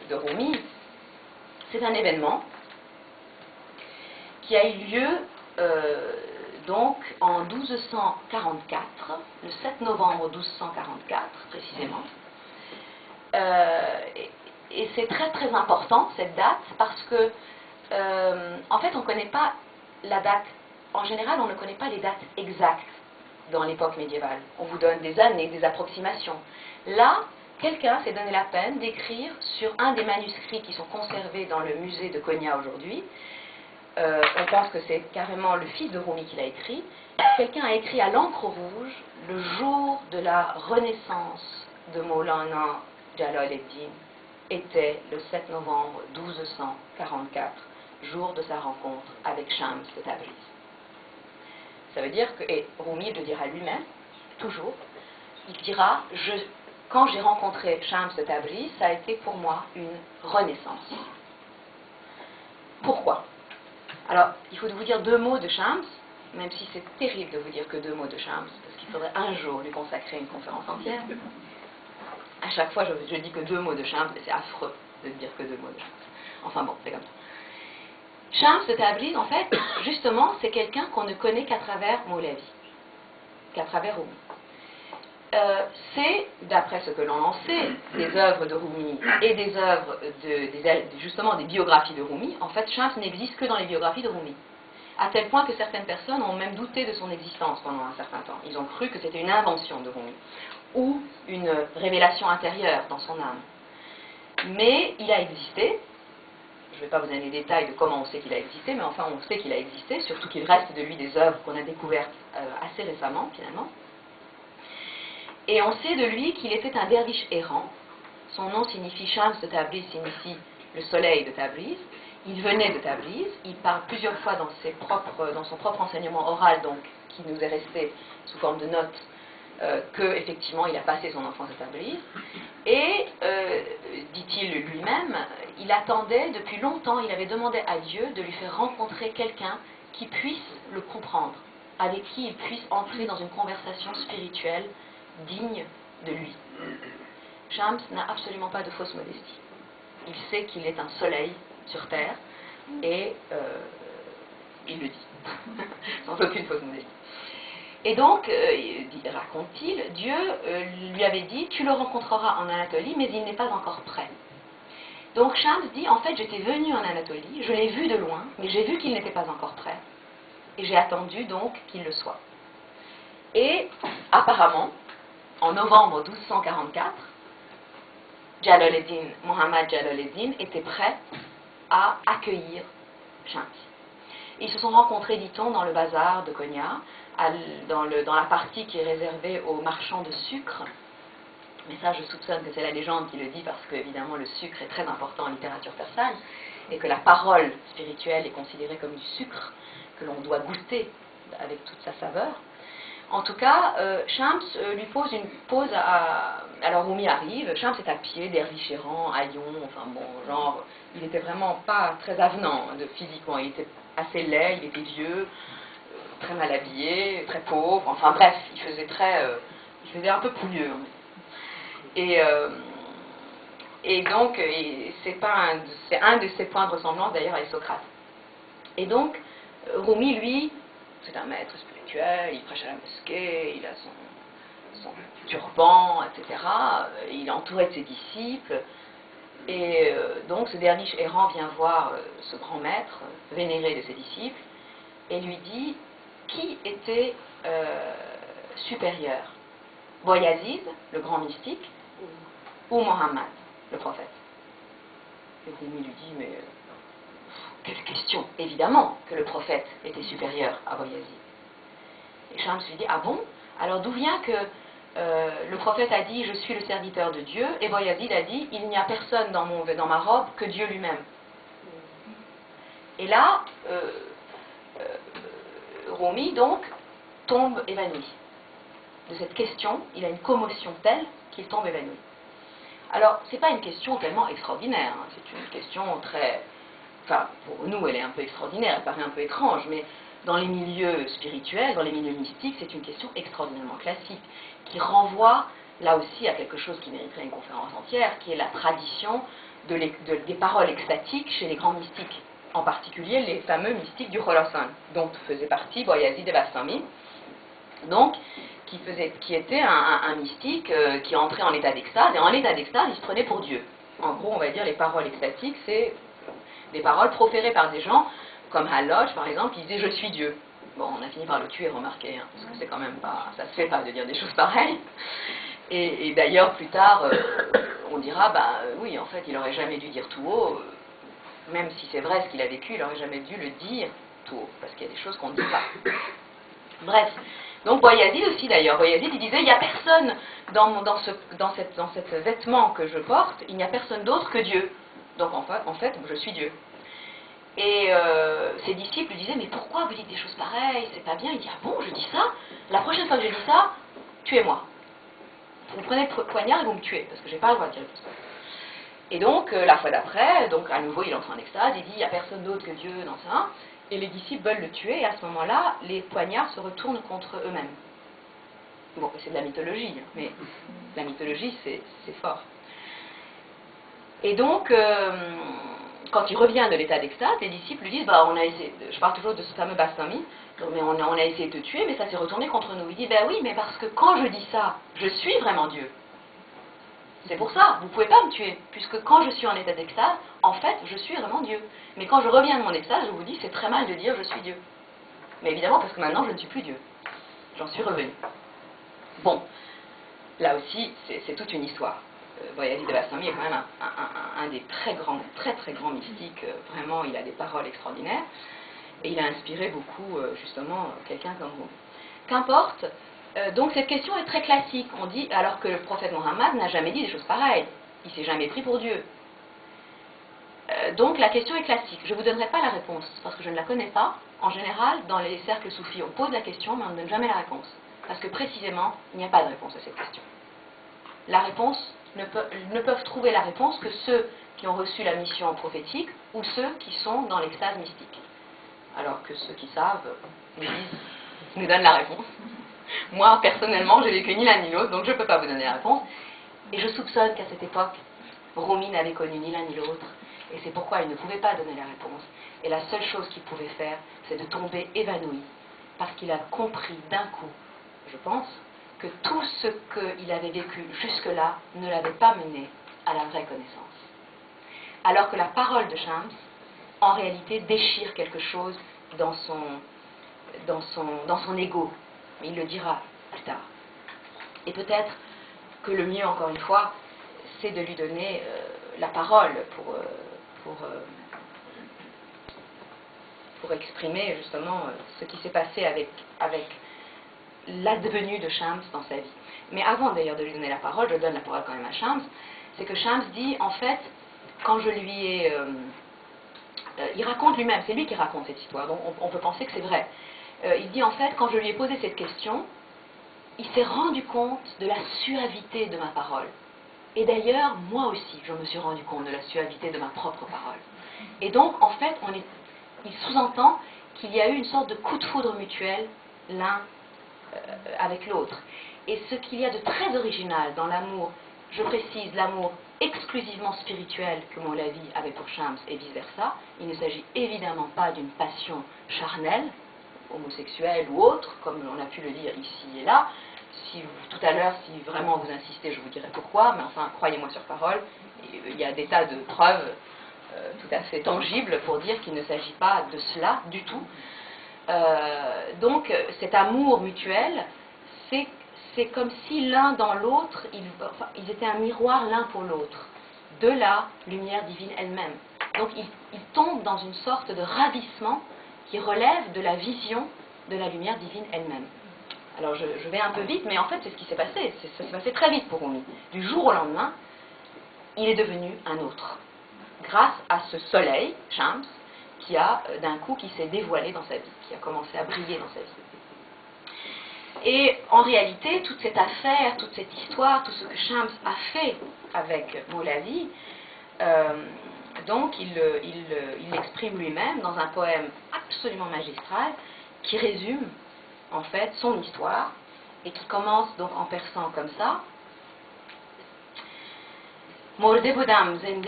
de Rumi, c'est un événement qui a eu lieu donc en 1244, le 7 novembre 1244 précisément. Et c'est très très important cette date parce que en fait on ne connaît pas la date, en général on ne connaît pas les dates exactes dans l'époque médiévale. On vous donne des années, des approximations. Là, quelqu'un s'est donné la peine d'écrire sur un des manuscrits qui sont conservés dans le musée de Konya aujourd'hui. On pense que c'est carrément le fils de Rumi qui l'a écrit. Quelqu'un a écrit à l'encre rouge le jour de la renaissance de Maulana Jalaleddin était le 7 novembre 1244, jour de sa rencontre avec Shams de Tabriz. Ça veut dire que, et Rumi le dira lui-même, toujours, il dira, quand j'ai rencontré Shams de Tabriz, ça a été pour moi une renaissance. Pourquoi? Alors, il faut vous dire deux mots de Shams, même si c'est terrible de vous dire que deux mots de Shams, parce qu'il faudrait un jour lui consacrer une conférence entière. À chaque fois, je dis que deux mots de Shams, et c'est affreux de dire que deux mots de Shams. Enfin bon, c'est comme ça. Shams de Tabriz, en fait, justement, c'est quelqu'un qu'on ne connaît qu'à travers Moulavi, qu'à travers Rumi. C'est, d'après ce que l'on en sait, des œuvres de Rumi et des œuvres, justement des biographies de Rumi. En fait, Shams n'existe que dans les biographies de Rumi. À tel point que certaines personnes ont même douté de son existence pendant un certain temps. Ils ont cru que c'était une invention de Rumi, ou une révélation intérieure dans son âme. Mais il a existé. Je ne vais pas vous donner les détails de comment on sait qu'il a existé, mais enfin on sait qu'il a existé, surtout qu'il reste de lui des œuvres qu'on a découvertes assez récemment, finalement. Et on sait de lui qu'il était un derviche errant. Son nom signifie Shams de Tabriz, signifie le soleil de Tabriz. Il venait de Tabriz, il parle plusieurs fois dans son propre enseignement oral, donc qui nous est resté sous forme de notes, qu'effectivement il a passé son enfance à Tabriz. Et, dit-il lui-même, il attendait depuis longtemps, il avait demandé à Dieu de lui faire rencontrer quelqu'un qui puisse le comprendre, avec qui il puisse entrer dans une conversation spirituelle digne de lui. Shams n'a absolument pas de fausse modestie. Il sait qu'il est un soleil sur terre et il le dit, sans aucune fausse modestie. Et donc, raconte-t-il, Dieu lui avait dit, tu le rencontreras en Anatolie, mais il n'est pas encore prêt. Donc Shams dit, en fait, j'étais venu en Anatolie, je l'ai vu de loin, mais j'ai vu qu'il n'était pas encore prêt. Et j'ai attendu donc qu'il le soit. Et apparemment, en novembre 1244, Mohammad Jalaleddin était prêt à accueillir Shams. Ils se sont rencontrés, dit-on, dans le bazar de Konya, dans la partie qui est réservée aux marchands de sucre. Mais ça, je soupçonne que c'est la légende qui le dit, parce que, évidemment, le sucre est très important en littérature persane, et que la parole spirituelle est considérée comme du sucre que l'on doit goûter avec toute sa saveur. En tout cas, Shams lui pose alors Rumi arrive, Shams est à pied, derviche errant, haillon, enfin bon, genre, il était vraiment pas très avenant physiquement, il était assez laid, il était vieux, très mal habillé, très pauvre, enfin bref, il faisait un peu pouilleux. Et donc, c'est un de ses points de ressemblance d'ailleurs avec Socrate. Et donc, Rumi, lui, c'est un maître spirituel, il prêche à la mosquée, il a son turban, etc. Il est entouré de ses disciples. Et donc, ce derviche errant vient voir ce grand maître, vénéré de ses disciples, et lui dit qui était supérieur, Boyazid, le grand mystique, ou Mohammed, le prophète. Et Rumi lui dit, mais quelle question, évidemment que le prophète était supérieur à Boyazid. Et Shams lui dit, ah bon? Alors d'où vient que le prophète a dit, je suis le serviteur de Dieu, et Boyazid a dit, il n'y a personne dans ma robe que Dieu lui-même. Et là, Rumi, donc, tombe évanoui. De cette question, il a une commotion telle qu'il tombe évanoui. Alors, ce n'est pas une question tellement extraordinaire, hein. C'est une question très... Enfin, pour nous, elle est un peu extraordinaire, elle paraît un peu étrange, mais dans les milieux spirituels, dans les milieux mystiques, c'est une question extraordinairement classique, qui renvoie, là aussi, à quelque chose qui mériterait une conférence entière, qui est la tradition des paroles extatiques chez les grands mystiques, en particulier les fameux mystiques du Khorasan, dont faisait partie Bayazid Bastami, donc qui était un mystique qui entrait en état d'extase, et en état d'extase, il se prenait pour Dieu. En gros, on va dire les paroles extatiques, c'est des paroles proférées par des gens, comme Halloj, par exemple, qui disait « je suis Dieu ». Bon, on a fini par le tuer, remarquez, hein, parce que c'est quand même pas, ça se fait pas de dire des choses pareilles. Et d'ailleurs, plus tard, on dira, oui, en fait, il n'aurait jamais dû dire tout haut, même si c'est vrai ce qu'il a vécu, il n'aurait jamais dû le dire tout haut, parce qu'il y a des choses qu'on ne dit pas. Bref, donc Boyazid aussi d'ailleurs, Boyazid il disait, il n'y a personne dans ce vêtement que je porte, il n'y a personne d'autre que Dieu. Donc en fait, je suis Dieu. Et ses disciples lui disaient, mais pourquoi vous dites des choses pareilles, c'est pas bien. Il dit, ah bon, je dis ça, la prochaine fois que je dis ça, tuez-moi. Vous prenez le poignard et vous me tuez, parce que j'ai pas le droit de dire tout ça. Et donc, la fois d'après, donc à nouveau il entre en extase, il dit, il n'y a personne d'autre que Dieu dans ça, et les disciples veulent le tuer, et à ce moment-là, les poignards se retournent contre eux-mêmes. Bon, c'est de la mythologie, hein, mais la mythologie, c'est fort. Et donc, quand il revient de l'état d'extase, les disciples lui disent, on a essayé, je parle toujours de ce fameux Bastami, mais on a essayé de te tuer, mais ça s'est retourné contre nous. Il dit, oui, mais parce que quand je dis ça, je suis vraiment Dieu. C'est pour ça, vous ne pouvez pas me tuer, puisque quand je suis en état d'extase, en fait, je suis vraiment Dieu. Mais quand je reviens de mon extase, je vous dis, c'est très mal de dire je suis Dieu. Mais évidemment, parce que maintenant, je ne suis plus Dieu. J'en suis revenu. Bon, là aussi, c'est toute une histoire. Boyazid Bastami est quand même un des très grands mystiques. Vraiment, il a des paroles extraordinaires. Et il a inspiré beaucoup, justement, quelqu'un comme vous. Qu'importe, donc cette question est très classique. On dit, alors que le prophète Mohammed n'a jamais dit des choses pareilles. Il ne s'est jamais pris pour Dieu. Donc la question est classique. Je ne vous donnerai pas la réponse, parce que je ne la connais pas. En général, dans les cercles soufis, on pose la question, mais on ne donne jamais la réponse. Parce que précisément, il n'y a pas de réponse à cette question. La réponse, ne peuvent trouver la réponse que ceux qui ont reçu la mission prophétique, ou ceux qui sont dans l'extase mystique. Alors que ceux qui savent, nous donnent la réponse. Moi, personnellement, je n'ai vécu ni l'un ni l'autre, donc je ne peux pas vous donner la réponse. Et je soupçonne qu'à cette époque, Rumi n'avait connu ni l'un ni l'autre. Et c'est pourquoi il ne pouvait pas donner la réponse. Et la seule chose qu'il pouvait faire, c'est de tomber évanoui. Parce qu'il a compris d'un coup, je pense, que tout ce qu'il avait vécu jusque-là ne l'avait pas mené à la vraie connaissance. Alors que la parole de Shams, en réalité, déchire quelque chose dans son ego. Mais il le dira plus tard. Et peut-être que le mieux, encore une fois, c'est de lui donner la parole pour exprimer justement ce qui s'est passé avec l'advenue de Shams dans sa vie. Mais avant d'ailleurs de lui donner la parole, je donne la parole quand même à Shams, c'est que Shams dit, en fait, quand je lui ai... il raconte lui-même, c'est lui qui raconte cette histoire, donc on peut penser que c'est vrai. Il dit en fait, quand je lui ai posé cette question, il s'est rendu compte de la suavité de ma parole. Et d'ailleurs, moi aussi, je me suis rendu compte de la suavité de ma propre parole. Et donc, en fait, il sous-entend qu'il y a eu une sorte de coup de foudre mutuel l'un avec l'autre. Et ce qu'il y a de très original dans l'amour, je précise, l'amour exclusivement spirituel que Moulavi avait pour Shams et vice-versa, il ne s'agit évidemment pas d'une passion charnelle, homosexuelle ou autre, comme on a pu le dire ici et là. Tout à l'heure, si vraiment vous insistez, je vous dirai pourquoi, mais enfin, croyez-moi sur parole, il y a des tas de preuves tout à fait tangibles pour dire qu'il ne s'agit pas de cela du tout. Donc, cet amour mutuel, c'est comme si l'un dans l'autre, ils étaient un miroir l'un pour l'autre, de la lumière divine elle-même. Donc, ils tombent dans une sorte de ravissement qui relève de la vision de la lumière divine elle-même. Alors, je vais un peu vite, mais en fait, c'est ce qui s'est passé. Ça s'est passé très vite pour Rumi. Du jour au lendemain, il est devenu un autre. Grâce à ce soleil, Shams, qui a d'un coup, qui s'est dévoilé dans sa vie, qui a commencé à briller dans sa vie. Et en réalité, toute cette affaire, toute cette histoire, tout ce que Shams a fait avec Moulavi, donc il l'exprime lui-même dans un poème absolument magistral qui résume en fait son histoire et qui commence donc en persan comme ça. Morde budam zende